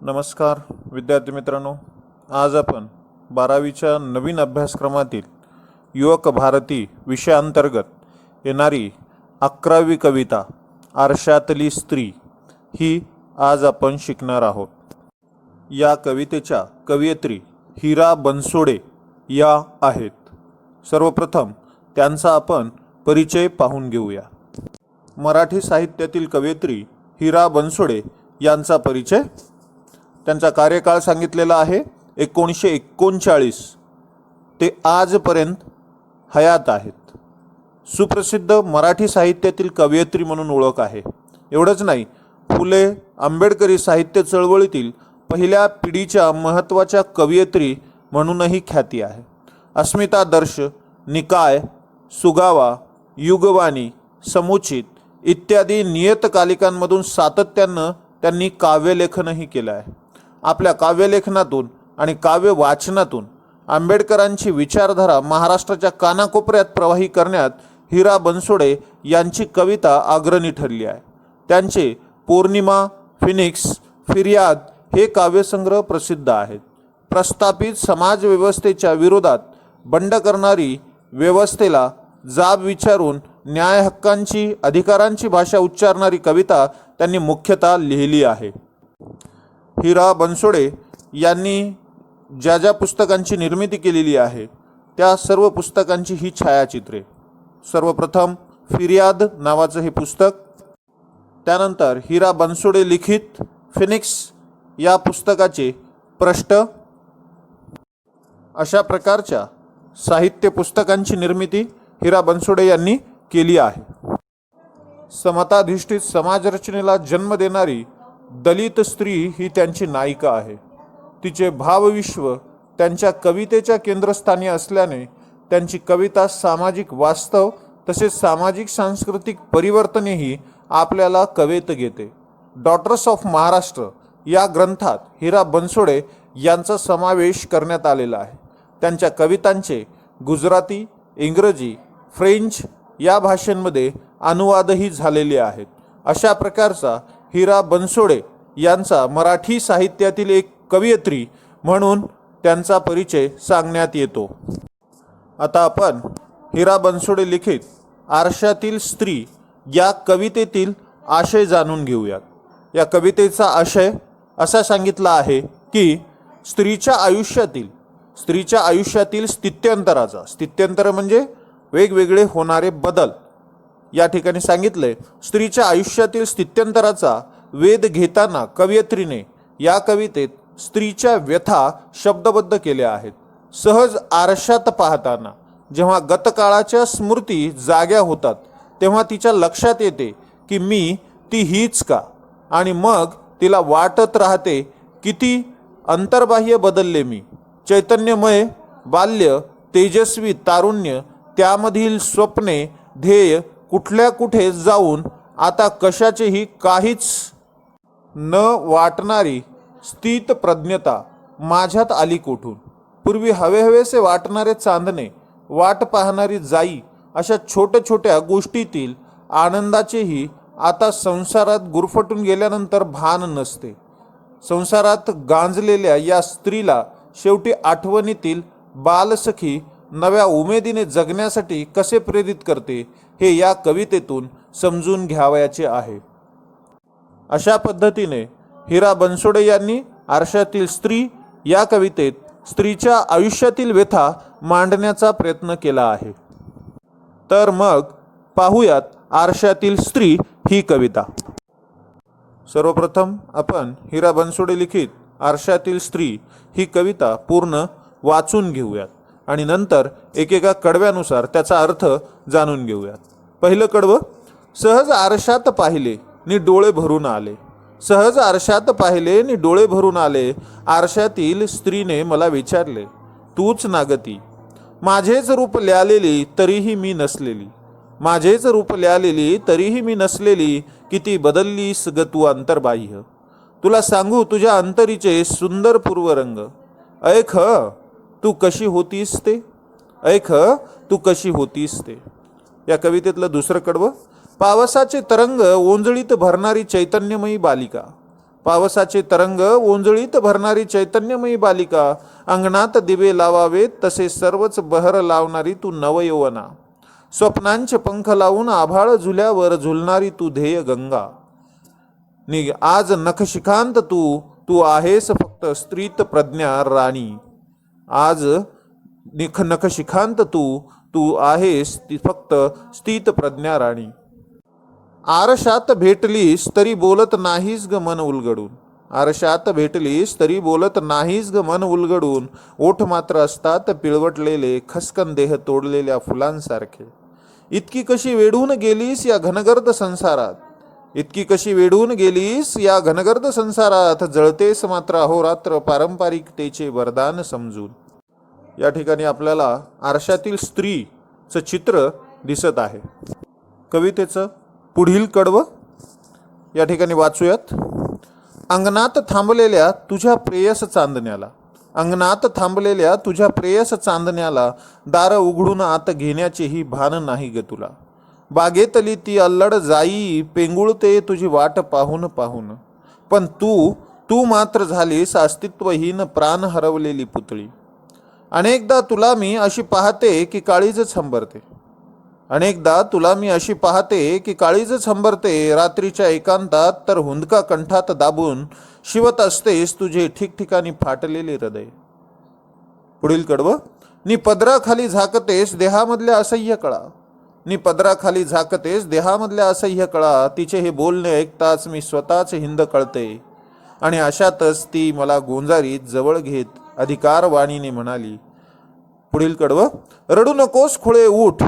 नमस्कार विद्यार्थी मित्रांनो, आज आपण 12वीच्या नवीन अभ्यासक्रमातील युवक भारती विषयांतर्गत येणारी 11वी कविता आरशातली स्त्री ही आज आपण शिकणार आहोत। या कवितेच्या कवयित्री हिरा बनसोडे या आहेत। सर्वप्रथम त्यांचा आपण परिचय पाहून घेऊया। मराठी साहित्यातील कवयित्री हिरा बनसोडे यांचा परिचय। त्यांचा कार्यकाळ सांगितलेला आहे 1939 ते आजपर्यंत हयात आहेत। सुप्रसिद्ध मराठी साहित्यातील कवयित्री म्हणून ओळख आहे। एवढंच नाही, फुले आंबेडकरी साहित्य चळवळीतील पहिल्या पिढीच्या महत्त्वाच्या कवयित्री म्हणूनही ख्याती आहे। अस्मितादर्श, निकाय, सुगावा, युगवाणी, समुचित इत्यादी नियतकालिकांमधून सातत्यानं त्यांनी काव्यलेखनही केलं आहे। आपल्या काव्यलेखनातून आणि काव्य वाचनातून आंबेडकरांची विचारधारा महाराष्ट्राच्या कानाकोपऱ्यात प्रवाही करण्यात हिरा बनसोडे यांची कविता अग्रणी ठरली आहे। त्यांचे पौर्णिमा, फिनिक्स, फिर्याद हे काव्यसंग्रह प्रसिद्ध आहेत। प्रस्थापित समाजव्यवस्थेच्या विरोधात बंड करणारी, व्यवस्थेला जाब विचारून न्याय हक्कांची, अधिकारांची भाषा उच्चारणारी कविता त्यांनी मुख्यतः लिहिली आहे। हिरा बनसोडे यांनी ज्या ज्या पुस्तकांची निर्मिती केलेली आहे त्या सर्व पुस्तकांची ही छायाचित्रे। सर्वप्रथम फिर्याद नावाचं हे पुस्तक, त्यानंतर हिरा बनसोडे लिखित फिनिक्स या पुस्तकाचे पृष्ठ, अशा प्रकारच्या साहित्य पुस्तकांची निर्मिती हिरा बनसोडे यांनी केली आहे। समताधिष्ठित समाजरचनेला जन्म देणारी दलित स्त्री ही त्यांची नायिका आहे। तिचे भावविश्व त्यांच्या कवितेच्या केंद्रस्थानी असल्याने त्यांची कविता सामाजिक वास्तव तसेच सामाजिक सांस्कृतिक परिवर्तनेही आपल्याला कवेत घेते। डॉटर्स ऑफ महाराष्ट्र या ग्रंथात हिरा बनसोडे यांचा समावेश करण्यात आलेला आहे। त्यांच्या कवितांचे गुजराती, इंग्रजी, फ्रेंच या भाषांमध्ये अनुवादही झालेले आहेत। अशा प्रकारचा हिरा बनसोडे यांचा मराठी साहित्यातील एक कवयित्री म्हणून त्यांचा परिचय सांगण्यात येतो। आता आपण हिरा बनसोडे लिखित आरशातील स्त्री या कवितेतील आशय जाणून घेऊयात। या कवितेचा आशय असा सांगितला आहे की स्त्रीच्या आयुष्यातील स्थित्यंतराचा, स्थित्यंतर म्हणजे वेगवेगळे होणारे बदल, या ठिकाणी सांगितले। स्त्रीच्या आयुष्यातील स्थित्यंतराचा वेध घेताना कवयित्रीने या कवितेत स्त्रीच्या व्यथा शब्दबद्ध केल्या आहेत। सहज आरशात पाहताना जेव्हा गतकाळाच्या स्मृती जाग्या होतात तेव्हा तिच्या लक्षात येते की मी ती हीच का, आणि मग तिला वाटत राहते किती अंतर्बाह्य बदलले मी। चैतन्यमय बाल्य, तेजस्वी तारुण्य, त्यामधील स्वप्ने, ध्येय कुठल्या कुठे जाऊन आता कशाचेही काहीच न वाटणारी स्थित प्रज्ञता माझ्यात आली कोठून। पूर्वी हवेहवेसे वाटणारे चांदणे, वाट पाहणारी जाई, अशा छोट्या छोट्या गोष्टीतील आनंदाचेही आता संसारात गुरफटून गेल्यानंतर भान नसते। संसारात गांजलेल्या या स्त्रीला शेवटी आठवणीतील बालसखी नव्या उमेदीने जगण्यासाठी कसे प्रेरित करते हे या कवितेतून समजून घ्यावयाचे आहे। अशा पद्धतीने हिरा बनसोडे यांनी आरशातील स्त्री या कवितेत स्त्रीच्या आयुष्यातील व्यथा मांडण्याचा प्रयत्न केला आहे। तर मग पाहूयात आरशातील स्त्री ही कविता। सर्वप्रथम आपण हिरा बनसोडे लिखित आरशातील स्त्री ही कविता पूर्ण वाचून घेऊयात आणि नंतर एकेका कडव्यानुसार त्याचा अर्थ जाणून घेऊयात। पहिलं कडवं, सहज आरशात पाहिले नि डोळे भरून आले। सहज आरशात पाहिले नि डोळे भरून आले, आरशातील स्त्रीने मला विचारले, तूच नागती। माझेच रूप ल्यालेली तरीही मी नसलेली, माझेच रूप ल्यालेली तरीही मी नसलेली, किती बदललीस ग तू अंतर्बाह्य। तुला सांगू तुझ्या अंतरीचे सुंदर पूर्वरंग, ऐक तू कशी होतीस ते, ऐक तू कशी होतीस ते। या कवितेतलं दुसरं कडवं, पावसाचे तरंग ओंजळीत भरणारी चैतन्यमयी बालिका, पावसाचे तरंग ओंजळीत भरणारी चैतन्यमयी बालिका, अंगणात दिवे लावावेत तसे सर्वच बहर लावणारी तू नवयौवना, स्वप्नांचे पंख लावून आभाळ झुल्यावर झुलणारी तू ध्येय गंगा, आज नखशिखांत तू तू आहेस फक्त स्त्रीत प्रज्ञा राणी, आज नखशिखांत तू तू आहेस ती फक्त स्थित प्रज्ञा राणी. आरशात भेटलीस तरी बोलत नाहीस ग मन उलगडून, आरशात भेटलीस तरी बोलत नाहीस ग मन उलगडून, ओठ मात्र असतात पिळवटलेले खसकन देह तोडलेल्या फुलांसारखे. इतकी कशी वेढून गेलीस या घनगर्द संसारात, इतकी कशी वेढून गेलीस या घनगर्द संसारात, जळतेस मात्र अहोरात्र पारंपरिकतेचे वरदान समजून. या ठिकाणी आपल्याला आरशातील स्त्रीचं चित्र दिसत आहे. कवितेचं पुढील कडवं या ठिकाणी वाचूयात. अंगणात थांबलेल्या तुझ्या प्रेयस चांदण्याला, अंगणात थांबलेल्या तुझ्या प्रेयस चांदण्याला, दार उघडून आत घेण्याचेही भान नाही ग तुला. बागेतली ती अल्लड जाई पेंगुळते तुझी वाट पाहून पाहून, पण तू मात्र झालीस अस्तित्वहीन प्राण हरवलेली पुतळी. अनेकदा तुला मी अशी पाहते की काळीजच हंबरते, अनेकदा तुला मी अशी पाहते की काळीजच हंबरते, रात्रीच्या एकांतात तर हुंदका कंठात दाबून शिवत असतेस तुझे ठिकठिकाणी फाटलेले हृदय. पुढील कडवं. नी पदराखाली झाकतेस देहामधल्या असह्य कळा, नी पदराखाली झाकतेस देहामधल्या असह्य कळा, तिचे हे बोलणे ऐकताच मी स्वतःच हिंद कळते, आणि अशातच ती मला गोंजारीत जवळ घेत अधिकार वाणीने म्हणाली. पुढील कडवं. रडू नकोस खुळे उठ,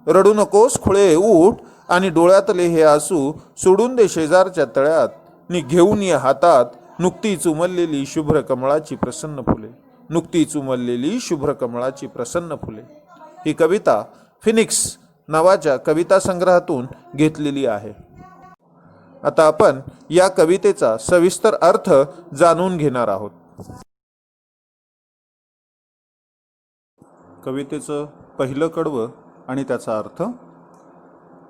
रडू नकोस खुळे उठ, आणि डोळ्यातले हे आसू सोडून दे शेजारच्या तळ्यात, नी घेऊन ये हातात नुकतीच उमललेली शुभ्र कमळाची प्रसन्न फुले, नुकतीच उमललेली शुभ्र कमळाची प्रसन्न फुले. ही कविता फिनिक्स नावाच्या कविता संग्रहातून घेतलेली आहे. आता आपण या कवितेचा सविस्तर अर्थ जाणून घेणार आहोत. कवितेचं पहिलं कडवं आणि त्याचा अर्थ.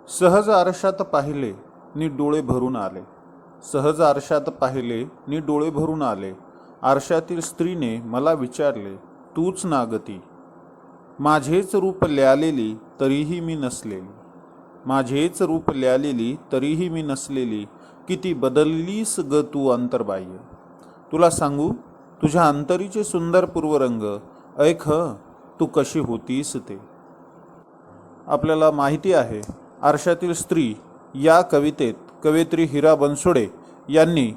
सहज आरशात पाहिले नी डोळे भरून आले, सहज आरशात पाहिले नी डोळे भरून आले, आरशातील स्त्रीने मला विचारले तूच ना गती, माझेच रूप ल्यालेली तरीही मी नसलेली, माझेच रूप ल्यालेली तरीही मी नसलेली, किती बदललीस ग तू अंतर्बाह्य, तुला सांगू तुझ्या अंतरीचे सुंदर पूर्वरंग, ऐक तू कशी होतीस ते. आपल्याला माहिती आहे आरशातील स्त्री या कवितेत कवयित्री हिरा बनसोडे यांनी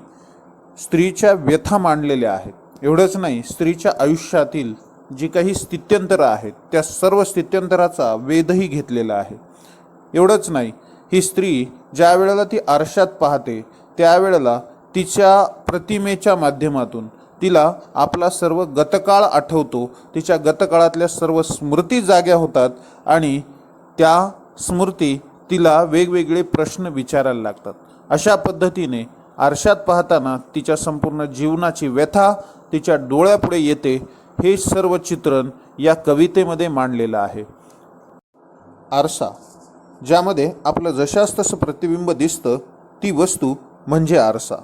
स्त्रीच्या व्यथा मांडलेल्या आहेत. एवढंच नाही, स्त्रीच्या आयुष्यातील जी काही स्थित्यंतरं आहेत त्या सर्व स्थित्यंतराचा वेधही घेतलेला आहे. एवढंच नाही, ही स्त्री ज्या वेळेला ती आरशात पाहते त्यावेळेला तिच्या प्रतिमेच्या माध्यमातून तिला आपला सर्व गतकाळ आठवतो, तिच्या गतकाळातल्या सर्व स्मृती जाग्या होतात आणि त्या स्मृती तिला वेगवेगळे प्रश्न विचारायला लागतात. अशा पद्धतीने आरशात पाहताना तिच्या संपूर्ण जीवनाची व्यथा तिच्या डोळ्यापुढे येते. हे सर्व चित्रण या कवितेमध्ये मांडलेलं आहे. आरसा, ज्यामध्ये आपलं जशास तसं प्रतिबिंब दिसतं ती वस्तू म्हणजे आरसा.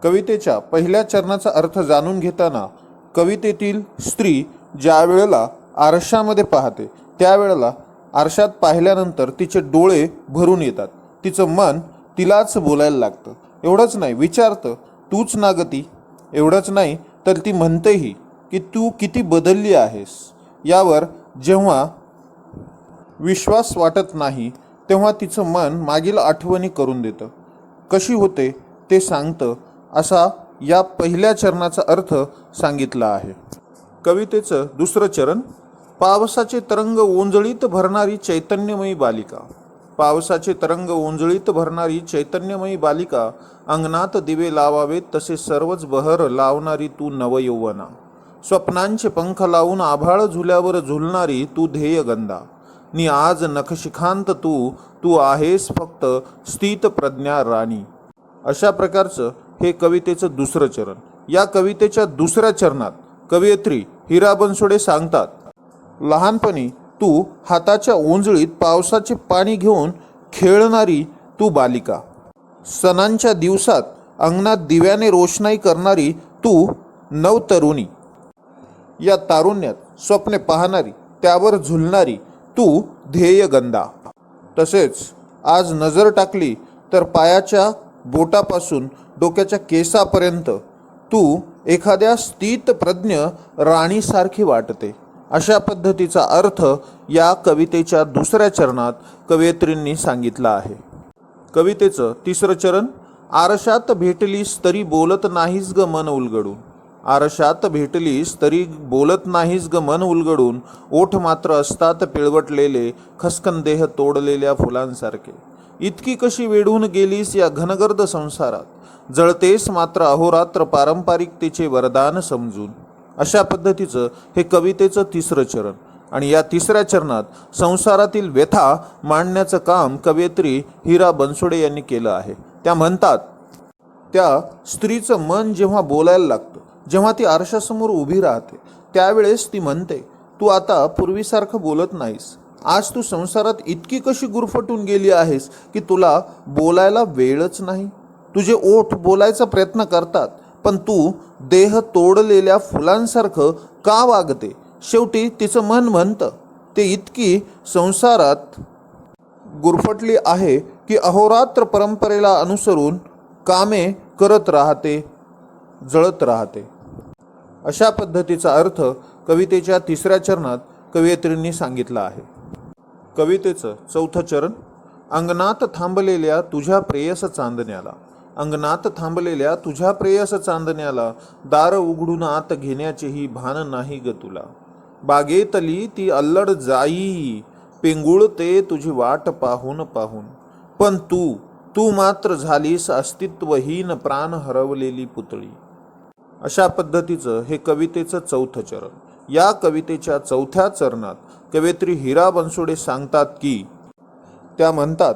कवितेच्या पहिल्या चरणाचा अर्थ जाणून घेताना कवितेतील स्त्री ज्या वेळेला आरशामध्ये पाहते त्यावेळेला आरशात पाहिल्यानंतर तिचे डोळे भरून येतात, तिचं मन तिलाच बोलायला लागतं. एवढंच नाही, विचारतं तूच ना गती. एवढंच नाही तर ती म्हणतेही की तू किती बदलली आहेस. यावर जेव्हा विश्वास वाटत नाही तेव्हा तिचं मन मागील आठवणी करून देतं, कशी होते ते सांगतं. असा या पहिल्या चरणाचा अर्थ सांगितला आहे. कवितेचं दुसरं चरण. पावसाचे तरंग ओंजळीत भरणारी चैतन्यमयी बालिका, पावसाचे तरंग ओंजळीत भरणारी चैतन्यमयी बालिका, अंगणात दिवे लावावेत तसे सर्वच बहर लावणारी तू नवयौवना, स्वप्नांचे पंख लावून आभाळ झुल्यावर झुलणारी तू ध्येयगंधा, नी आज नखशिखांत तू तू आहेस फक्त स्थित प्रज्ञा राणी. अशा प्रकारचं हे कवितेचं दुसरं चरण. या कवितेच्या दुसऱ्या चरणात कवयित्री हिरा बनसोडे सांगतात, लहानपणी तू हाताच्या ओंजळीत पावसाचे पाणी घेऊन खेळणारी तू बालिका, सणांच्या दिवसात अंगणात दिव्याने रोषणाई करणारी तू नवतरुणी, या तारुण्यात स्वप्ने पाहणारी, त्यावर झुलणारी तू ध्येयगंधा. तसेच आज नजर टाकली तर पायाच्या बोटापासून डोक्याच्या केसापर्यंत तू एखाद्या स्थितप्रज्ञ राणीसारखी वाटते. अशा पद्धतीचा अर्थ या कवितेच्या दुसऱ्या चरणात कवयित्रींनी सांगितला आहे. कवितेचं तिसरं चरण. आरशात भेटलीस तरी बोलत नाहीस ग मन उलगडून. आरशात भेटलीस तरी बोलत नाहीस ग मन उलगडून. ओठ मात्र असतात पिळवटलेले, खसकन देह तोडलेल्या फुलांसारखे. इतकी कशी वेढून गेलीस या घनगर्द संसारात, जळतेस मात्र अहोरात्र पारंपरिकतेचे वरदान समजून. अशा पद्धतीचं हे कवितेचं तिसरं चरण. आणि या तिसऱ्या चरणात संसारातील व्यथा मांडण्याचं काम कवयित्री हिरा बनसोडे यांनी केलं आहे. त्या म्हणतात, त्या स्त्रीचं मन जेव्हा बोलायला लागतं, जेव्हा ती आरशासमोर उभी राहते, त्यावेळेस ती म्हणते, तू आता पूर्वीसारखं बोलत नाहीस. आज तू संसारात इतकी कशी गुरफटून गेली आहेस की तुला बोलायला वेळच नाही. तुझे ओठ बोलायचा प्रयत्न करतात, पण तू देह तोडलेल्या फुलांसारखं का वागते. शेवटी तिचं मन म्हणतं, ते इतकी संसारात गुरफटली आहे की अहोरात्र परंपरेला अनुसरून कामे करत राहते, जळत राहते. अशा पद्धतीचा अर्थ कवितेच्या तिसऱ्या चरणात कवयित्रींनी सांगितला आहे. कवितेचं चौथं चरण. अंगणात थांबलेल्या तुझ्या प्रेयस चांदण्याला. अंगणात थांबलेल्या तुझ्या प्रेयस चांदण्याला, दार उघडून आत घेण्याचेही भान नाही ग तुला. बागेतली ती अल्लड जाई, पेंगुळते तुझी वाट पाहून पाहून. पण तू मात्र झालीस अस्तित्वहीन, प्राण हरवलेली पुतळी. अशा पद्धतीचं हे कवितेचं चौथं चरण. या कवितेच्या चौथ्या चरणात कवयित्री हिरा बनसोडे सांगतात की, त्या म्हणतात,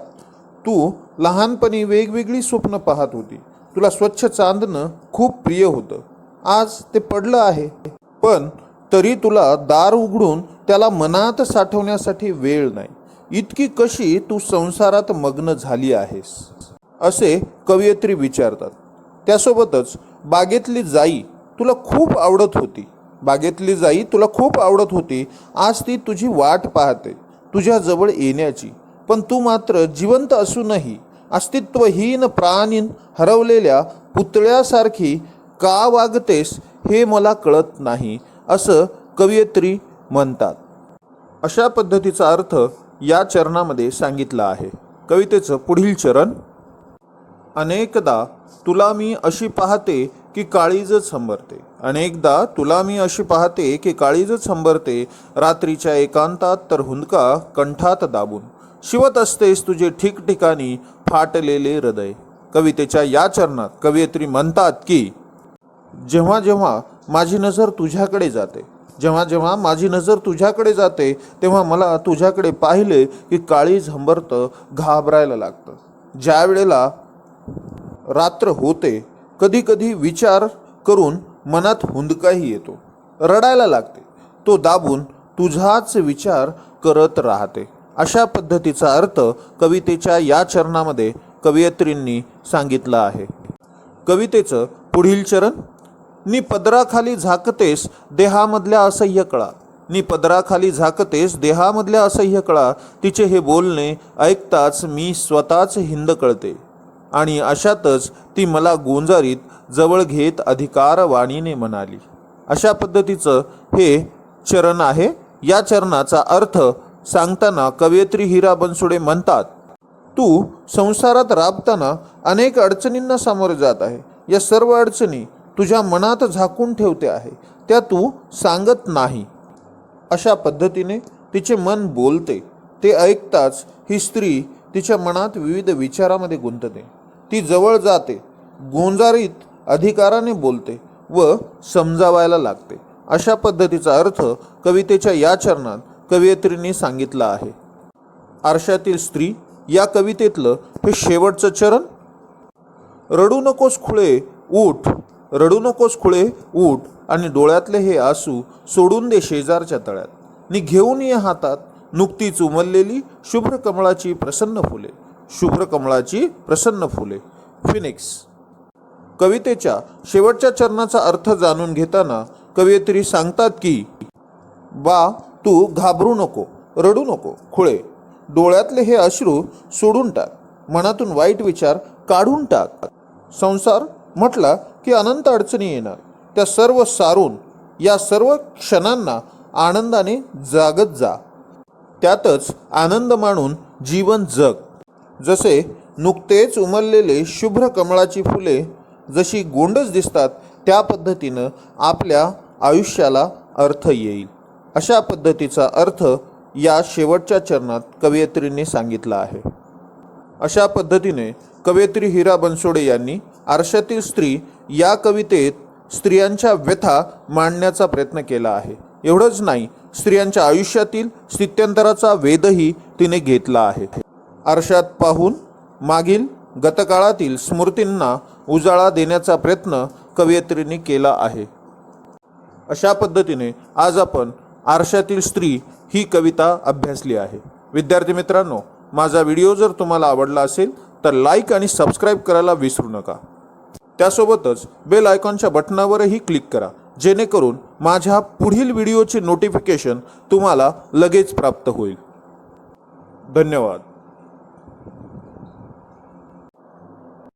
तू लहानपणी वेगवेगळी स्वप्न पाहत होती. तुला स्वच्छ चांदणं खूप प्रिय होतं. आज ते पडलं आहे, पण तरी तुला दार उघडून त्याला मनात साठवण्यासाठी वेळ नाही. इतकी कशी तू संसारात मग्न झाली आहेस, असे कवयित्री विचारतात. त्यासोबतच बागेतली जाई तुला खूप आवडत होती. बागेतली जाई तुला खूप आवडत होती. आज ती तुझी वाट पाहते तुझ्या जवळ येण्याची. पण तू मात्र जिवंत असूनही अस्तित्वहीन, प्राणीन हरवलेल्या पुतळ्यासारखी का वागतेस हे मला कळत नाही, असं कवयित्री म्हणतात. अशा पद्धतीचा अर्थ या चरणामध्ये सांगितला आहे. कवितेचं पुढील चरण. अनेकदा तुला मी अशी पाहते की काळीजच हंबरते. अनेकदा तुला मी अशी पाहते की काळीजच हंबरते. रात्रीच्या एकांतात तर हुंदका कंठात दाबून. शिवत असतेस तुझे ठिकठिकाणी फाटलेले हृदय. कवितेच्या या चरणात कवयित्री म्हणतात की, जेव्हा जेव्हा माझी नजर तुझ्याकडे जाते, जेव्हा जेव्हा माझी नजर तुझ्याकडे जाते, तेव्हा मला तुझ्याकडे पाहिले की काळीज हंबरतं, घाबरायला लागतं. ज्या वेळेला रात्र होते, कधी कधी विचार करून मनात हुंदकाही येतो, रडायला लागते. तो दाबून तुझाच विचार करत राहते. अशा पद्धतीचा अर्थ कवितेच्या या चरणामध्ये कवयित्रींनी सांगितला आहे. कवितेचं पुढील चरण. नी पदराखाली झाकतेस देहामधल्या असह्य कळा. नी पदराखाली झाकतेस देहामधल्या असह्य कळा. तिचे हे बोलणे ऐकताच मी स्वतःच हिंद कळते. आणि अशातच ती मला गोंजारीत जवळ घेत अधिकार वाणीने म्हणाली. अशा पद्धतीचं हे चरण आहे. या चरणाचा अर्थ सांगताना कवयित्री हिरा बनसोडे म्हणतात, तू संसारात राबताना अनेक अडचणींना सामोरे जात आहे. या सर्व अडचणी तुझ्या मनात झाकून ठेवते आहे, त्या तू सांगत नाही. अशा पद्धतीने तिचे मन बोलते. ते ऐकताच ही स्त्री तिच्या मनात विविध विचारामध्ये गुंतते. ती जवळ जाते, गोंजारीत अधिकाराने बोलते व समजावायला लागते. अशा पद्धतीचा अर्थ कवितेच्या या चरणात कवयित्रींनी सांगितला आहे. आरशातील स्त्री या कवितेतलं हे शेवटचं चरण. रडू नकोस खुळे उठ, रडू नकोस खुळे उठ, आणि डोळ्यातले हे आसू सोडून दे शेजारच्या तळ्यात. नी घेऊन ये हातात नुकतीच उमललेली शुभ्र कमळाची प्रसन्न फुले. शुभ्र कमळाची प्रसन्न फुले. फिनिक्स. कवितेच्या शेवटच्या चरणाचा अर्थ जाणून घेताना कवयित्री सांगतात की बा तू घाबरू नको, रडू नको खुळे, डोळ्यातले हे अश्रू सोडून टाक, मनातून वाईट विचार काढून टाक. संसार म्हटला की अनंत अडचणी येणार, त्या सर्व सारून या सर्व क्षणांना आनंदाने जागत जा, त्यातच आनंद मानून जीवन जग. जसे नुकतेच उमललेले शुभ्र कमळाची फुले जशी गोंडच दिसतात, त्या पद्धतीनं आपल्या आयुष्याला अर्थ येईल. अशा पद्धतीचा अर्थ या शेवटच्या चरणात कवयित्रीने सांगितला आहे. अशा पद्धतीने कवयित्री हिरा बनसोडे यांनी आरशातील स्त्री या कवितेत स्त्रियांच्या व्यथा मांडण्याचा प्रयत्न केला आहे. एवढंच नाही, स्त्रियांच्या आयुष्यातील स्थित्यंतराचा वेधही तिने घेतला आहे. आरशात पाहून मागील गतकाळातील स्मृतींना उजाळा देण्याचा प्रयत्न कवयित्रीने केला आहे. अशा पद्धतीने आज आपण आरशातील स्त्री ही कविता अभ्यासली आहे. विद्यार्थी मित्रांनो, माझा व्हिडिओ जर तुम्हाला आवडला असेल तर लाईक आणि सबस्क्राईब करायला विसरू नका. त्यासोबतच बेल आयकॉनच्या बटनावरही क्लिक करा, जेणेकरून माझ्या पुढील व्हिडिओचे नोटिफिकेशन तुम्हाला लगेच प्राप्त होईल. धन्यवाद.